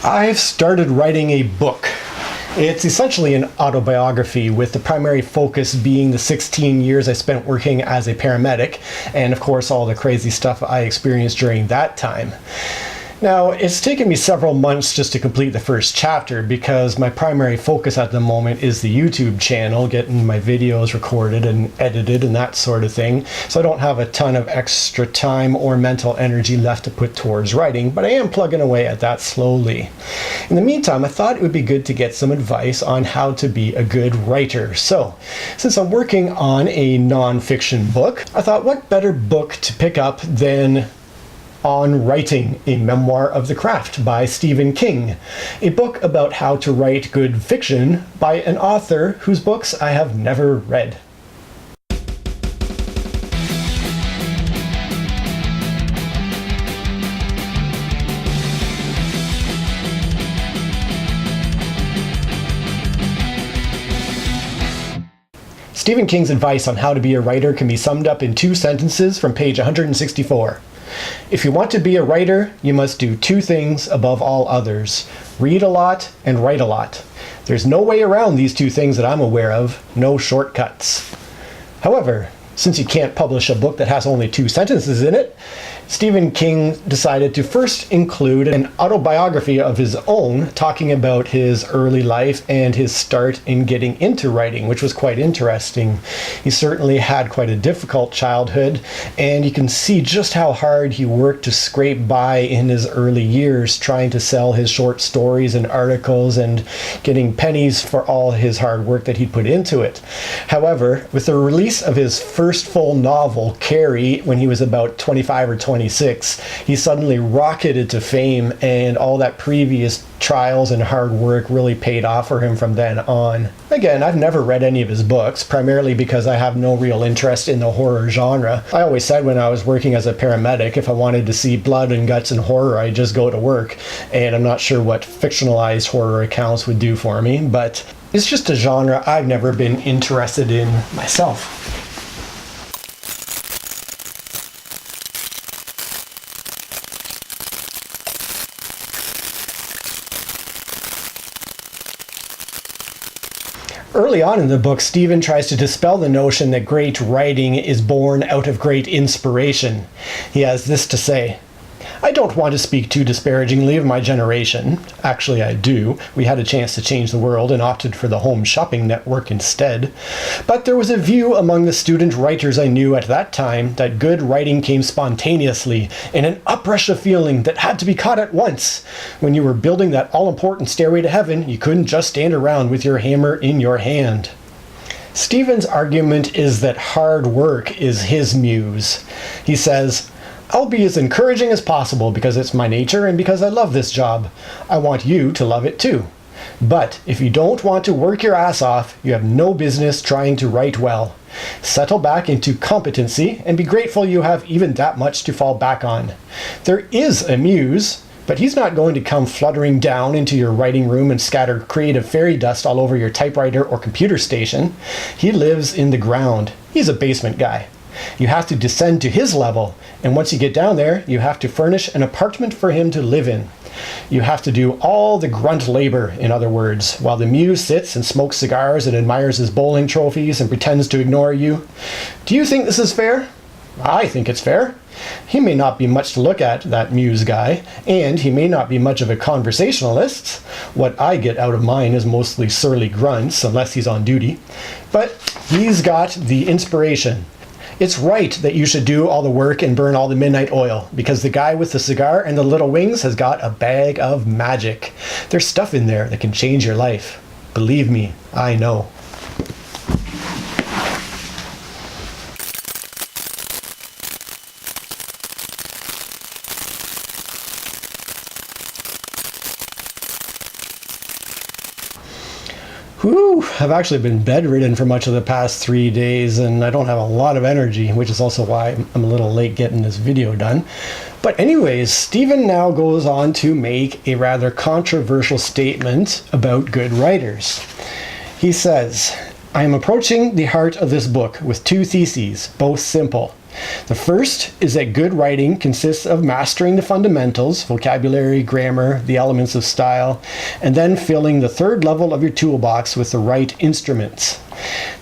I've started writing a book. It's essentially an autobiography, with the primary focus being the 16 years I spent working as a paramedic, and of course all the crazy stuff I experienced during that time. Now, it's taken me several months just to complete the first chapter because my primary focus at the moment is the YouTube channel, getting my videos recorded and edited and that sort of thing. So I don't have a ton of extra time or mental energy left to put towards writing, but I am plugging away at that slowly. In the meantime, I thought it would be good to get some advice on how to be a good writer. So, since I'm working on a non-fiction book, I thought what better book to pick up than On Writing, a Memoir of the Craft by Stephen King, a book about how to write good fiction by an author whose books I have never read. Stephen King's advice on how to be a writer can be summed up in 2 sentences from page 164. If you want to be a writer, you must do 2 things above all others: read a lot and write a lot. There's no way around these 2 things that I'm aware of, no shortcuts. However, since you can't publish a book that has only 2 sentences in it, Stephen King decided to first include an autobiography of his own, talking about his early life and his start in getting into writing, which was quite interesting. He certainly had quite a difficult childhood, and you can see just how hard he worked to scrape by in his early years, trying to sell his short stories and articles and getting pennies for all his hard work that he'd put into it. However, with the release of his first full novel, Carrie, when he was about 25 or 26, he suddenly rocketed to fame, and all that previous trials and hard work really paid off for him from then on. Again, I've never read any of his books, primarily because I have no real interest in the horror genre. I always said when I was working as a paramedic, if I wanted to see blood and guts and horror, I'd just go to work, and I'm not sure what fictionalized horror accounts would do for me, but it's just a genre I've never been interested in myself. Early on in the book, Stephen tries to dispel the notion that great writing is born out of great inspiration. He has this to say: I don't want to speak too disparagingly of my generation. Actually, I do. We had a chance to change the world and opted for the home shopping network instead. But there was a view among the student writers I knew at that time that good writing came spontaneously, in an uprush of feeling that had to be caught at once. When you were building that all-important stairway to heaven, you couldn't just stand around with your hammer in your hand. Stephen's argument is that hard work is his muse. He says, I'll be as encouraging as possible because it's my nature and because I love this job. I want you to love it too. But if you don't want to work your ass off, you have no business trying to write well. Settle back into competency and be grateful you have even that much to fall back on. There is a muse, but he's not going to come fluttering down into your writing room and scatter creative fairy dust all over your typewriter or computer station. He lives in the ground. He's a basement guy. You have to descend to his level, and once you get down there, you have to furnish an apartment for him to live in. You have to do all the grunt labor, in other words, while the muse sits and smokes cigars and admires his bowling trophies and pretends to ignore you. Do you think this is fair? I think it's fair. He may not be much to look at, that muse guy, and he may not be much of a conversationalist. What I get out of mine is mostly surly grunts, unless he's on duty. But he's got the inspiration. It's right that you should do all the work and burn all the midnight oil, because the guy with the cigar and the little wings has got a bag of magic. There's stuff in there that can change your life. Believe me, I know. Whew, I've actually been bedridden for much of the past 3 days, and I don't have a lot of energy, which is also why I'm a little late getting this video done. But anyways, Stephen now goes on to make a rather controversial statement about good writers. He says, I am approaching the heart of this book with 2 theses, both simple. The first is that good writing consists of mastering the fundamentals, vocabulary, grammar, the elements of style, and then filling the third level of your toolbox with the right instruments.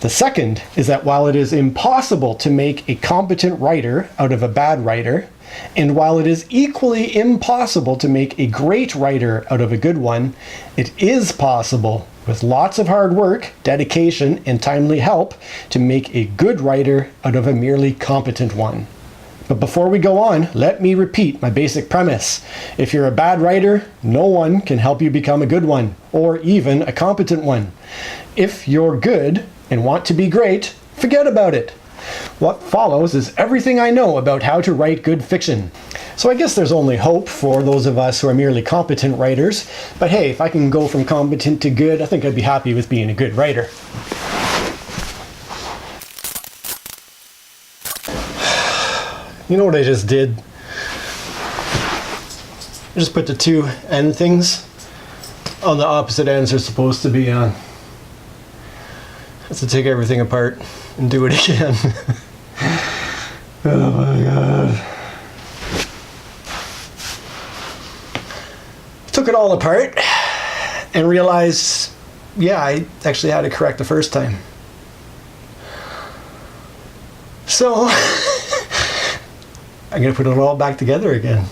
The second is that while it is impossible to make a competent writer out of a bad writer, and while it is equally impossible to make a great writer out of a good one, it is possible, with lots of hard work, dedication, and timely help, to make a good writer out of a merely competent one. But before we go on, let me repeat my basic premise. If you're a bad writer, no one can help you become a good one, or even a competent one. If you're good and want to be great, forget about it. What follows is everything I know about how to write good fiction. So I guess there's only hope for those of us who are merely competent writers. But hey, if I can go from competent to good, I think I'd be happy with being a good writer. You know what I just did? I just put the two end things on the opposite ends they're supposed to be on. I have to take everything apart and do it again. Oh my god. Took it all apart and realized, yeah, I actually had it correct the first time. So, I'm gonna put it all back together again.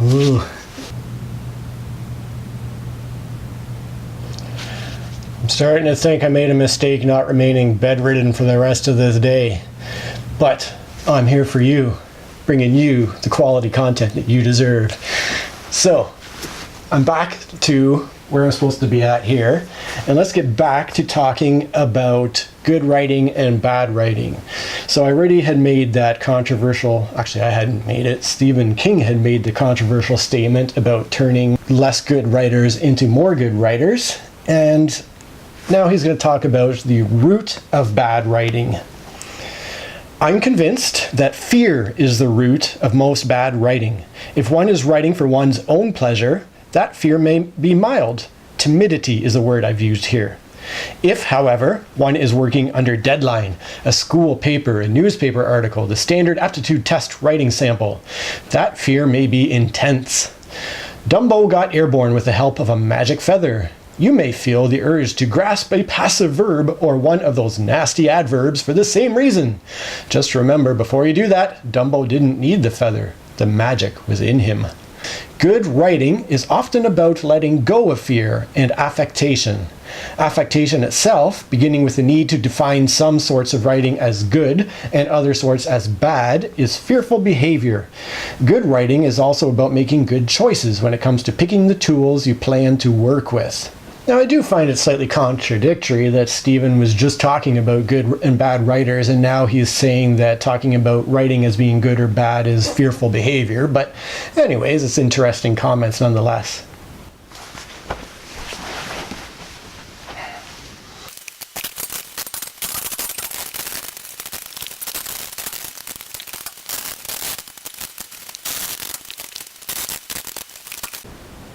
Ooh. I'm starting to think I made a mistake not remaining bedridden for the rest of this day. But I'm here for you, bringing you the quality content that you deserve. So, I'm back to where I'm supposed to be at here. And let's get back to talking about good writing and bad writing. So I already had made that controversial, actually I hadn't made it, Stephen King had made the controversial statement about turning less good writers into more good writers. And now he's going to talk about the root of bad writing. I'm convinced that fear is the root of most bad writing. If one is writing for one's own pleasure, that fear may be mild. Timidity is the word I've used here. If, however, one is working under deadline, a school paper, a newspaper article, the standard aptitude test writing sample, that fear may be intense. Dumbo got airborne with the help of a magic feather. You may feel the urge to grasp a passive verb or one of those nasty adverbs for the same reason. Just remember, before you do that, Dumbo didn't need the feather. The magic was in him. Good writing is often about letting go of fear and affectation. Affectation itself, beginning with the need to define some sorts of writing as good and other sorts as bad, is fearful behavior. Good writing is also about making good choices when it comes to picking the tools you plan to work with. Now, I do find it slightly contradictory that Stephen was just talking about good and bad writers, and now he's saying that talking about writing as being good or bad is fearful behavior. But anyways, it's interesting comments nonetheless.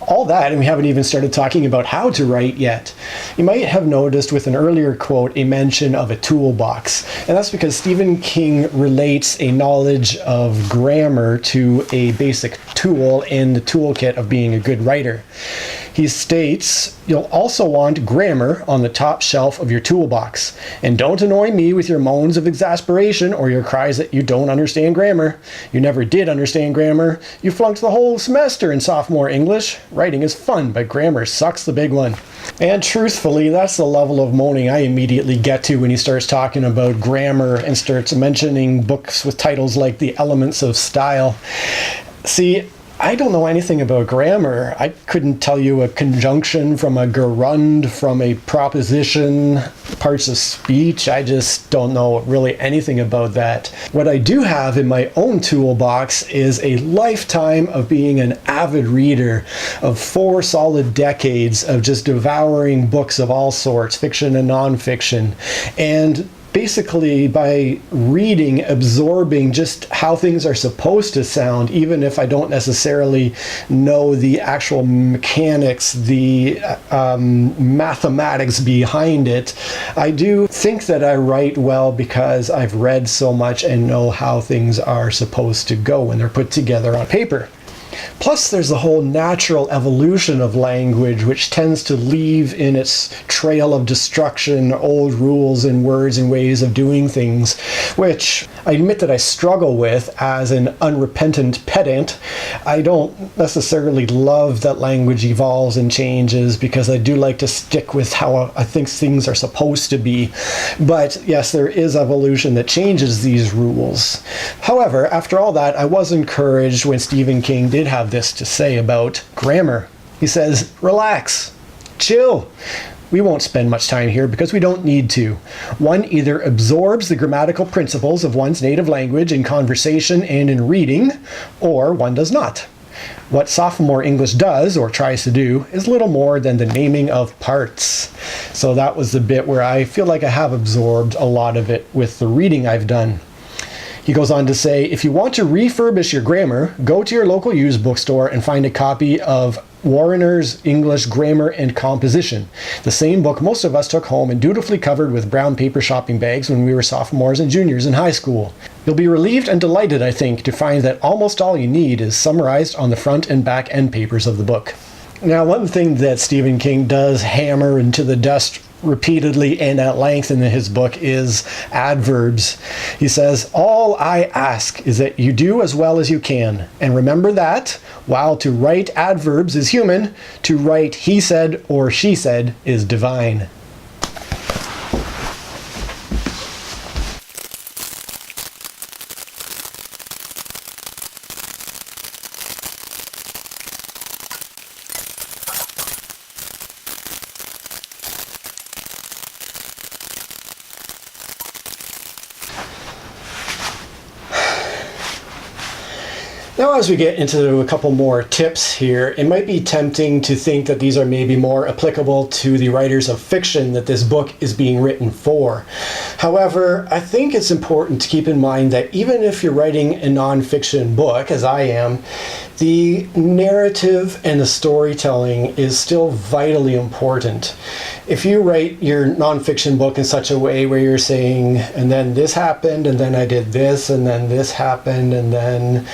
All that, and we haven't even started talking about how to write yet. You might have noticed with an earlier quote a mention of a toolbox, and that's because Stephen King relates a knowledge of grammar to a basic tool in the toolkit of being a good writer. He states, you'll also want grammar on the top shelf of your toolbox. And don't annoy me with your moans of exasperation or your cries that you don't understand grammar. You never did understand grammar. You flunked the whole semester in sophomore English. Writing is fun, but grammar sucks the big one. And truthfully, that's the level of moaning I immediately get to when he starts talking about grammar and starts mentioning books with titles like The Elements of Style. See, I don't know anything about grammar. I couldn't tell you a conjunction from a gerund, from a proposition, parts of speech. I just don't know really anything about that. What I do have in my own toolbox is a lifetime of being an avid reader of 4 solid decades of just devouring books of all sorts, fiction and nonfiction. And basically by reading, absorbing just how things are supposed to sound, even if I don't necessarily know the actual mechanics, the mathematics behind it. I do think that I write well because I've read so much and know how things are supposed to go when they're put together on paper. Plus, there's the whole natural evolution of language, which tends to leave in its trail of destruction old rules and words and ways of doing things, which I admit that I struggle with as an unrepentant pedant. I don't necessarily love that language evolves and changes because I do like to stick with how I think things are supposed to be. But yes, there is evolution that changes these rules. However, after all that, I was encouraged when Stephen King did have this to say about grammar. He says, relax, chill. We won't spend much time here because we don't need to. One either absorbs the grammatical principles of one's native language in conversation and in reading, or one does not. What sophomore English does, or tries to do, is little more than the naming of parts. So that was the bit where I feel like I have absorbed a lot of it with the reading I've done. He goes on to say, if you want to refurbish your grammar, go to your local used bookstore and find a copy of Warrener's English Grammar and Composition, the same book most of us took home and dutifully covered with brown paper shopping bags when we were sophomores and juniors in high school. You'll be relieved and delighted, I think, to find that almost all you need is summarized on the front and back end papers of the book. Now, one thing that Stephen King does hammer into the dust repeatedly and at length in his book is adverbs. He says, all I ask is that you do as well as you can. And remember that, while to write adverbs is human, to write he said or she said is divine. Now, as we get into a couple more tips here, it might be tempting to think that these are maybe more applicable to the writers of fiction that this book is being written for. However, I think it's important to keep in mind that even if you're writing a nonfiction book, as I am, the narrative and the storytelling is still vitally important. If you write your nonfiction book in such a way where you're saying, and then this happened, and then I did this, and then this happened, and then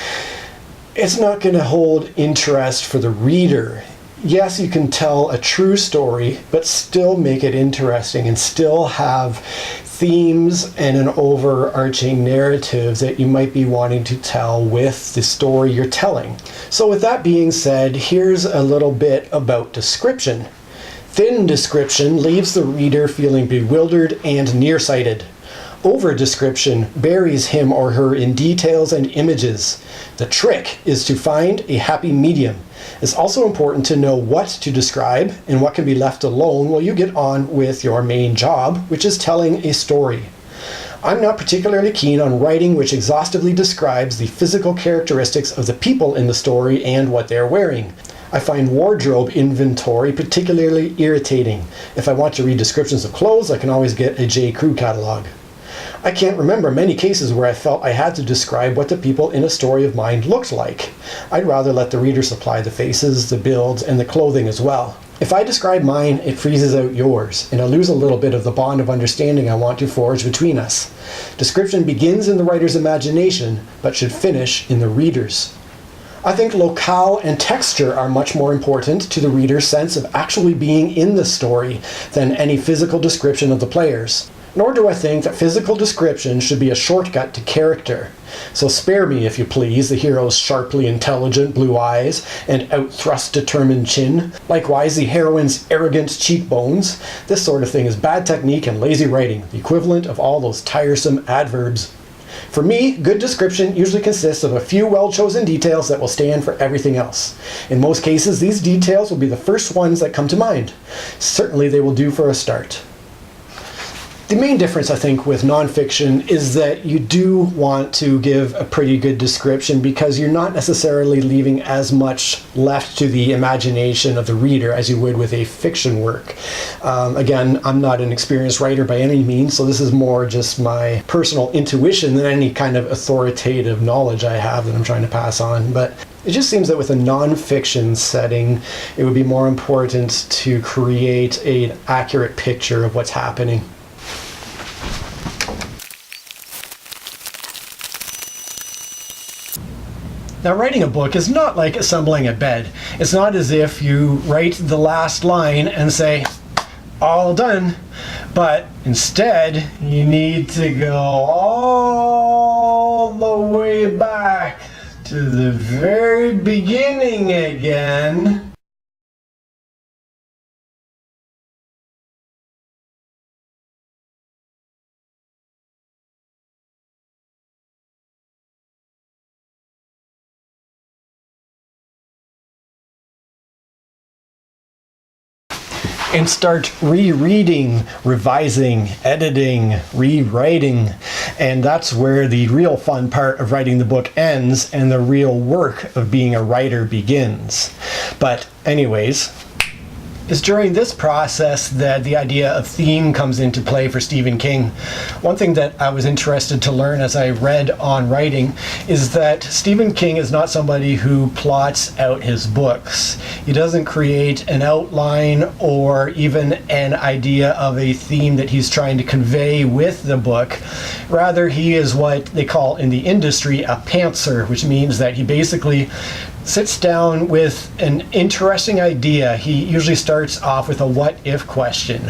it's not going to hold interest for the reader. Yes, you can tell a true story, but still make it interesting and still have themes and an overarching narrative that you might be wanting to tell with the story you're telling. So with that being said, here's a little bit about description. Thin description leaves the reader feeling bewildered and nearsighted. Over-description buries him or her in details and images. The trick is to find a happy medium. It's also important to know what to describe and what can be left alone while you get on with your main job, which is telling a story. I'm not particularly keen on writing which exhaustively describes the physical characteristics of the people in the story and what they're wearing. I find wardrobe inventory particularly irritating. If I want to read descriptions of clothes, I can always get a J. Crew catalog. I can't remember many cases where I felt I had to describe what the people in a story of mine looked like. I'd rather let the reader supply the faces, the builds, and the clothing as well. If I describe mine, it freezes out yours, and I lose a little bit of the bond of understanding I want to forge between us. Description begins in the writer's imagination, but should finish in the reader's. I think locale and texture are much more important to the reader's sense of actually being in the story than any physical description of the players. Nor do I think that physical description should be a shortcut to character. So spare me, if you please, the hero's sharply intelligent blue eyes and out-thrust determined chin. Likewise, the heroine's arrogant cheekbones. This sort of thing is bad technique and lazy writing, the equivalent of all those tiresome adverbs. For me, good description usually consists of a few well-chosen details that will stand for everything else. In most cases, these details will be the first ones that come to mind. Certainly they will do for a start. The main difference, I think, with nonfiction is that you do want to give a pretty good description because you're not necessarily leaving as much left to the imagination of the reader as you would with a fiction work. Again, I'm not an experienced writer by any means, so this is more just my personal intuition than any kind of authoritative knowledge I have that I'm trying to pass on. But it just seems that with a nonfiction setting, it would be more important to create an accurate picture of what's happening. Now, writing a book is not like assembling a bed. It's not as if you write the last line and say, all done. But instead, you need to go all the way back to the very beginning again. And start rereading, revising, editing, rewriting. And that's where the real fun part of writing the book ends and the real work of being a writer begins. But anyways, it's during this process that the idea of theme comes into play for Stephen King. One thing that I was interested to learn as I read on writing is that Stephen King is not somebody who plots out his books. He doesn't create an outline or even an idea of a theme that he's trying to convey with the book. Rather, he is what they call in the industry a pantser, which means that he basically sits down with an interesting idea. He usually starts off with a what if question.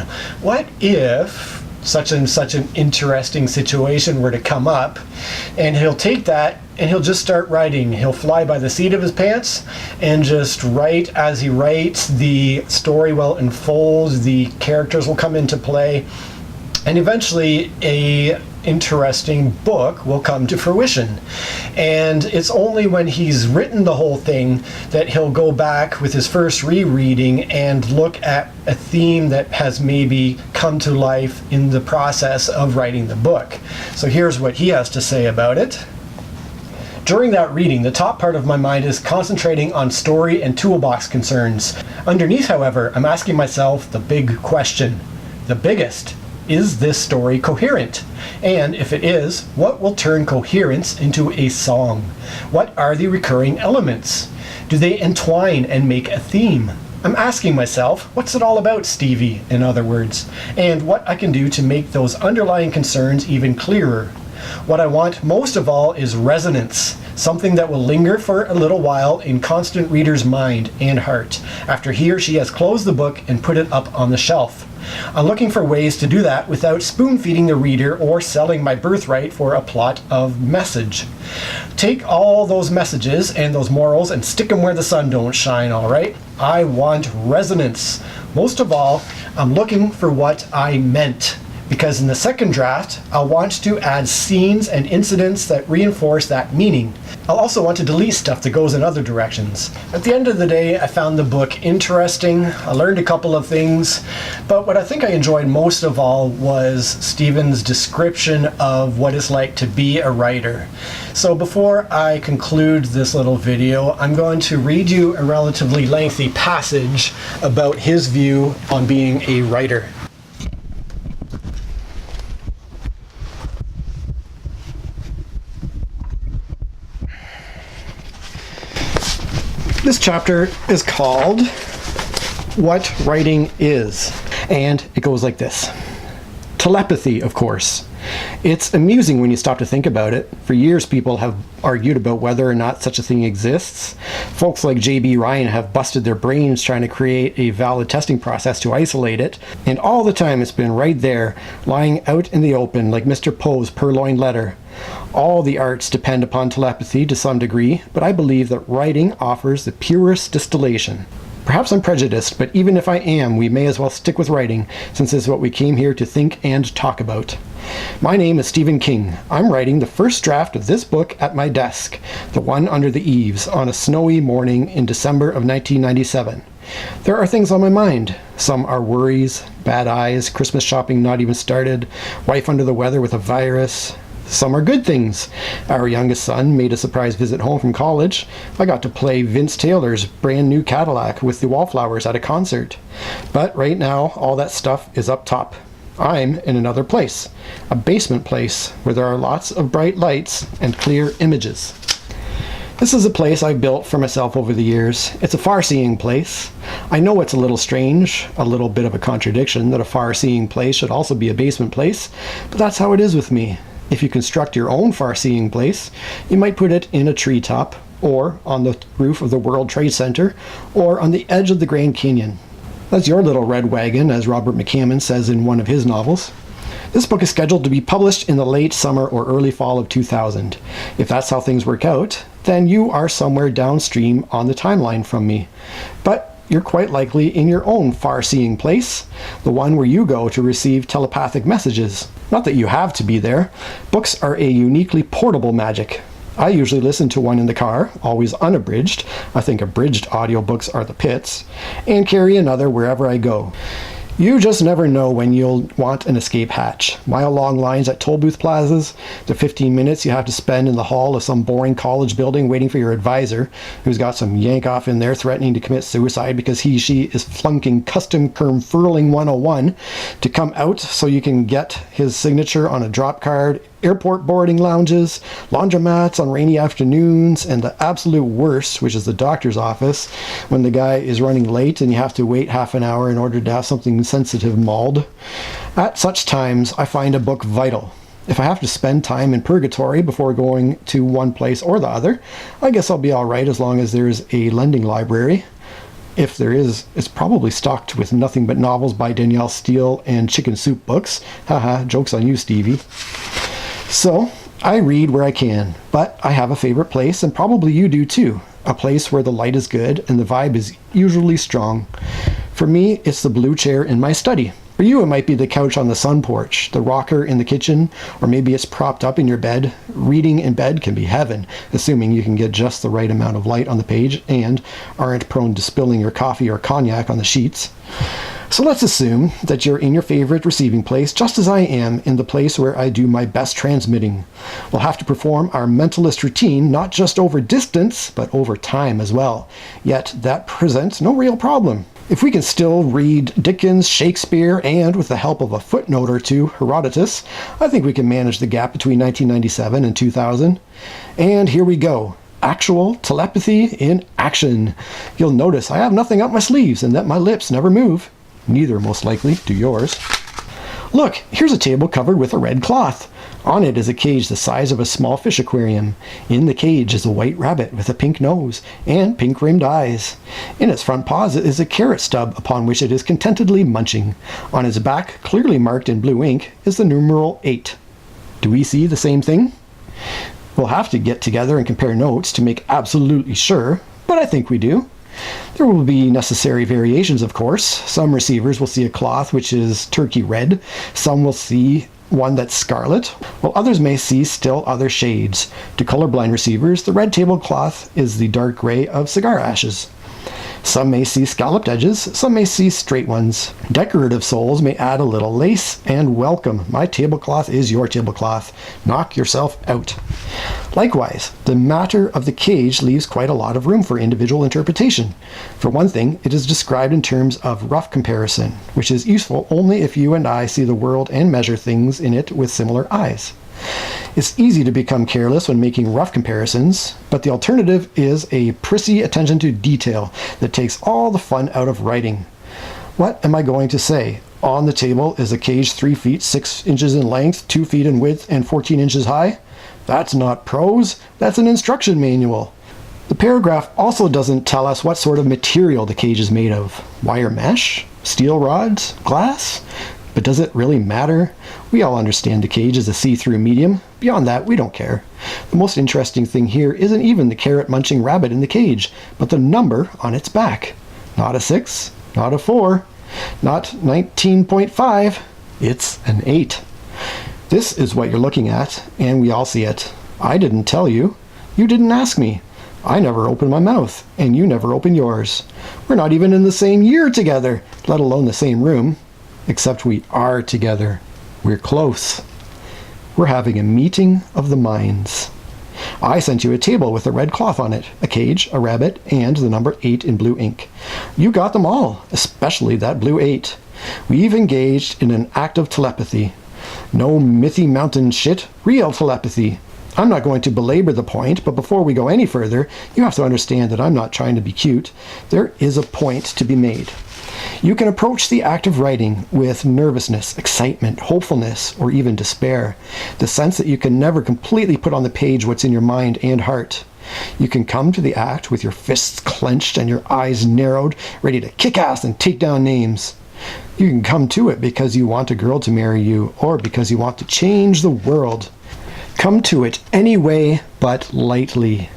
What if such and such an interesting situation were to come up? And he'll take that and he'll just start writing. He'll fly by the seat of his pants and just write as he writes. The story will unfold, the characters will come into play, and eventually a interesting book will come to fruition. And it's only when he's written the whole thing that he'll go back with his first rereading and look at a theme that has maybe come to life in the process of writing the book. So here's what he has to say about it. During that reading, the top part of my mind is concentrating on story and toolbox concerns. Underneath, however, I'm asking myself the big question, the biggest. Is this story coherent? And if it is, what will turn coherence into a song? What are the recurring elements? Do they entwine and make a theme? I'm asking myself, what's it all about, Stevie, in other words, and what I can do to make those underlying concerns even clearer. What I want most of all is resonance, something that will linger for a little while in constant reader's mind and heart, after he or she has closed the book and put it up on the shelf. I'm looking for ways to do that without spoon-feeding the reader or selling my birthright for a plot of message. Take all those messages and those morals and stick them where the sun don't shine, all right? I want resonance. Most of all, I'm looking for what I meant. Because in the second draft, I'll want to add scenes and incidents that reinforce that meaning. I'll also want to delete stuff that goes in other directions. At the end of the day, I found the book interesting. I learned a couple of things, but what I think I enjoyed most of all was Stephen's description of what it's like to be a writer. So before I conclude this little video, I'm going to read you a relatively lengthy passage about his view on being a writer. This chapter is called What Writing Is, and it goes like this. Telepathy, of course. It's amusing when you stop to think about it. For years, people have argued about whether or not such a thing exists. Folks like J.B. Ryan have busted their brains trying to create a valid testing process to isolate it, and all the time it's been right there, lying out in the open like Mr. Poe's purloined letter. All the arts depend upon telepathy to some degree, but I believe that writing offers the purest distillation. Perhaps I'm prejudiced, but even if I am, we may as well stick with writing, since it's what we came here to think and talk about. My name is Stephen King. I'm writing the first draft of this book at my desk, the one under the eaves, on a snowy morning in December of 1997. There are things on my mind. Some are worries, bad eyes, Christmas shopping not even started, wife under the weather with a virus. Some are good things. Our youngest son made a surprise visit home from college. I got to play Vince Taylor's brand new Cadillac with the Wallflowers at a concert. But right now, all that stuff is up top. I'm in another place, a basement place where there are lots of bright lights and clear images. This is a place I've built for myself over the years. It's a far-seeing place. I know it's a little strange, a little bit of a contradiction that a far-seeing place should also be a basement place, but that's how it is with me. If you construct your own far-seeing place, you might put it in a treetop, or on the roof of the World Trade Center, or on the edge of the Grand Canyon. That's your little red wagon, as Robert McCammon says in one of his novels. This book is scheduled to be published in the late summer or early fall of 2000. If that's how things work out, then you are somewhere downstream on the timeline from me. But you're quite likely in your own far-seeing place, the one where you go to receive telepathic messages. Not that you have to be there. Books are a uniquely portable magic. I usually listen to one in the car, always unabridged. I think abridged audiobooks are the pits, and carry another wherever I go. You just never know when you'll want an escape hatch. Mile-long lines at toll booth plazas, the 15 minutes you have to spend in the hall of some boring college building waiting for your advisor, who's got some yank off in there threatening to commit suicide because she is flunking custom furling 101 to come out so you can get his signature on a drop card, airport boarding lounges, laundromats on rainy afternoons, and the absolute worst, which is the doctor's office, when the guy is running late and you have to wait half an hour in order to have something sensitive mauled. At such times, I find a book vital. If I have to spend time in purgatory before going to one place or the other, I guess I'll be all right as long as there's a lending library. If there is, it's probably stocked with nothing but novels by Danielle Steele and chicken soup books. Haha, joke's on you, Stevie. So, I read where I can, but I have a favorite place, and probably you do too. A place where the light is good and the vibe is usually strong. For me, it's the blue chair in my study. For you, it might be the couch on the sun porch, the rocker in the kitchen, or maybe it's propped up in your bed. Reading in bed can be heaven, assuming you can get just the right amount of light on the page and aren't prone to spilling your coffee or cognac on the sheets. So let's assume that you're in your favorite receiving place, just as I am in the place where I do my best transmitting. We'll have to perform our mentalist routine, not just over distance, but over time as well. Yet that presents no real problem. If we can still read Dickens, Shakespeare, and, with the help of a footnote or two, Herodotus, I think we can manage the gap between 1997 and 2000. And here we go. Actual telepathy in action. You'll notice I have nothing up my sleeves and that my lips never move. Neither, most likely, do yours. Look, here's a table covered with a red cloth. On it is a cage the size of a small fish aquarium. In the cage is a white rabbit with a pink nose and pink-rimmed eyes. In its front paws is a carrot stub upon which it is contentedly munching. On its back, clearly marked in blue ink, is the numeral 8. Do we see the same thing? We'll have to get together and compare notes to make absolutely sure, but I think we do. There will be necessary variations, of course. Some receivers will see a cloth which is turkey red. Some will see one that's scarlet, while others may see still other shades. To colorblind receivers, the red tablecloth is the dark gray of cigar ashes. Some may see scalloped edges, some may see straight ones. Decorative souls may add a little lace, and welcome. My tablecloth is your tablecloth. Knock yourself out. Likewise, the matter of the cage leaves quite a lot of room for individual interpretation. For one thing, it is described in terms of rough comparison, which is useful only if you and I see the world and measure things in it with similar eyes. It's easy to become careless when making rough comparisons, but the alternative is a prissy attention to detail that takes all the fun out of writing. What am I going to say? On the table is a cage 3 feet 6 inches in length, 2 feet in width, and 14 inches high? That's not prose, that's an instruction manual. The paragraph also doesn't tell us what sort of material the cage is made of. Wire mesh? Steel rods? Glass? But does it really matter? We all understand the cage is a see-through medium. Beyond that, we don't care. The most interesting thing here isn't even the carrot-munching rabbit in the cage, but the number on its back. Not a 6, not a 4, not 19.5. It's an 8. This is what you're looking at, and we all see it. I didn't tell you. You didn't ask me. I never open my mouth, and you never open yours. We're not even in the same year together, let alone the same room. Except we are together. We're close. We're having a meeting of the minds. I sent you a table with a red cloth on it, a cage, a rabbit, and the number 8 in blue ink. You got them all, especially that blue 8. We've engaged in an act of telepathy. No Mythy Mountain shit, real telepathy. I'm not going to belabor the point, but before we go any further, you have to understand that I'm not trying to be cute. There is a point to be made. You can approach the act of writing with nervousness, excitement, hopefulness, or even despair. The sense that you can never completely put on the page what's in your mind and heart. You can come to the act with your fists clenched and your eyes narrowed, ready to kick ass and take down names. You can come to it because you want a girl to marry you, or because you want to change the world. Come to it any way but lightly.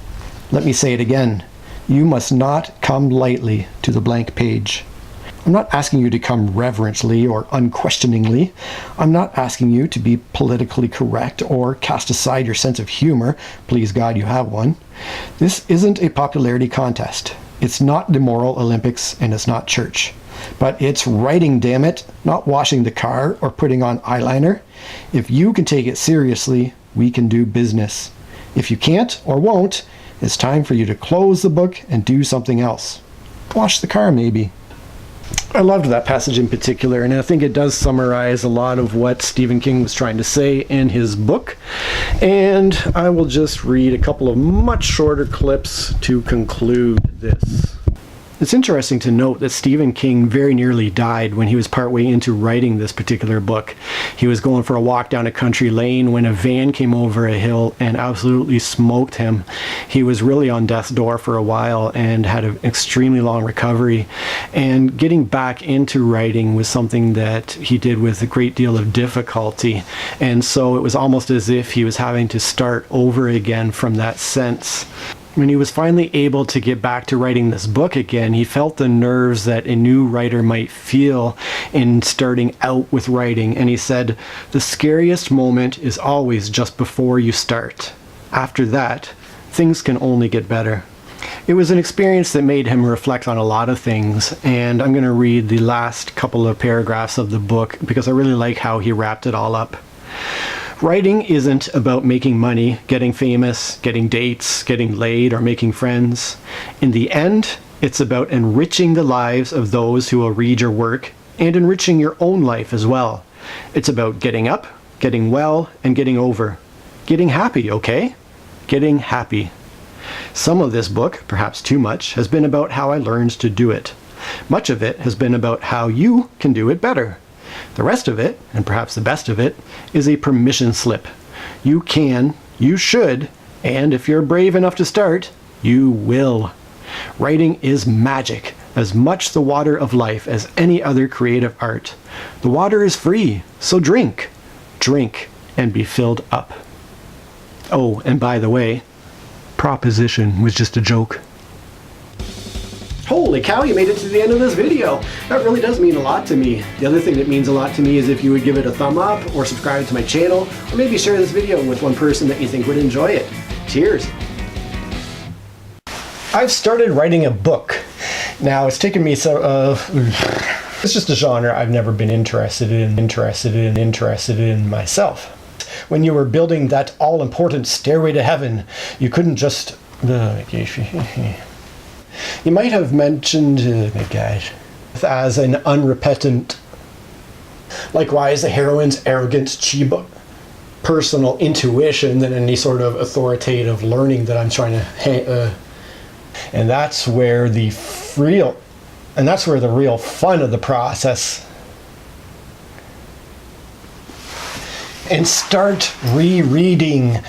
Let me say it again. You must not come lightly to the blank page. I'm not asking you to come reverently or unquestioningly. I'm not asking you to be politically correct or cast aside your sense of humor. Please God, you have one. This isn't a popularity contest. It's not the moral Olympics, and it's not church. But it's writing, damn it, not washing the car or putting on eyeliner. If you can take it seriously, we can do business. If you can't or won't, it's time for you to close the book and do something else. Wash the car, maybe. I loved that passage in particular, and I think it does summarize a lot of what Stephen King was trying to say in his book. And I will just read a couple of much shorter clips to conclude this. It's interesting to note that Stephen King very nearly died when he was partway into writing this particular book. He was going for a walk down a country lane when a van came over a hill and absolutely smoked him. He was really on death's door for a while and had an extremely long recovery. And getting back into writing was something that he did with a great deal of difficulty. And so it was almost as if he was having to start over again from that sense. When he was finally able to get back to writing this book again, he felt the nerves that a new writer might feel in starting out with writing, and he said, "The scariest moment is always just before you start. After that, things can only get better." It was an experience that made him reflect on a lot of things, and I'm going to read the last couple of paragraphs of the book because I really like how he wrapped it all up. Writing isn't about making money, getting famous, getting dates, getting laid, or making friends. In the end, it's about enriching the lives of those who will read your work and enriching your own life as well. It's about getting up, getting well, and getting over. Getting happy, okay? Getting happy. Some of this book, perhaps too much, has been about how I learned to do it. Much of it has been about how you can do it better. The rest of it, and perhaps the best of it, is a permission slip. You can, you should, and if you're brave enough to start, you will. Writing is magic, as much the water of life as any other creative art. The water is free, so drink. Drink and be filled up. Oh, and by the way, proposition was just a joke. Holy cow, you made it to the end of this video. That really does mean a lot to me. The other thing that means a lot to me is if you would give it a thumb up or subscribe to my channel, or maybe share this video with one person that you think would enjoy it. Cheers. I've started writing a book. Now it's taken me it's just a genre I've never been interested in myself. When you were building that all-important stairway to heaven, you couldn't just you might have mentioned, as an unrepentant. Likewise, the heroine's arrogant, cheap personal intuition than any sort of authoritative learning that I'm trying to, and that's where the real fun of the process. And start rereading.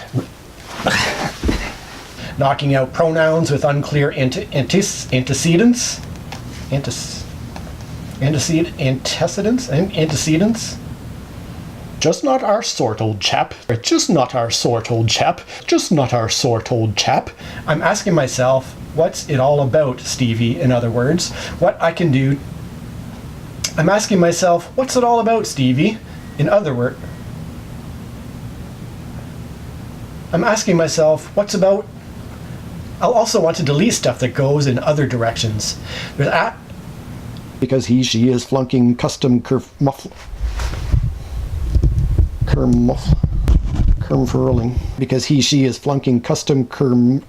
Knocking out pronouns with unclear antecedents. Just not our sort, old chap. Just not our sort, old chap. Just not our sort, old chap. I'm asking myself, what's it all about, Stevie? In other words, what I can do. I'm asking myself, what's it all about, Stevie? In other words, I'm asking myself, what's I'll also want to delete stuff that goes in other directions. Because she is flunking custom kermfurling. Because she is flunking custom kermfurling.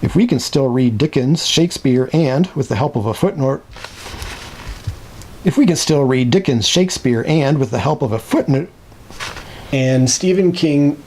If we can still read Dickens, Shakespeare, and, with the help of a footnote, and with the help of a footnote, and Stephen King,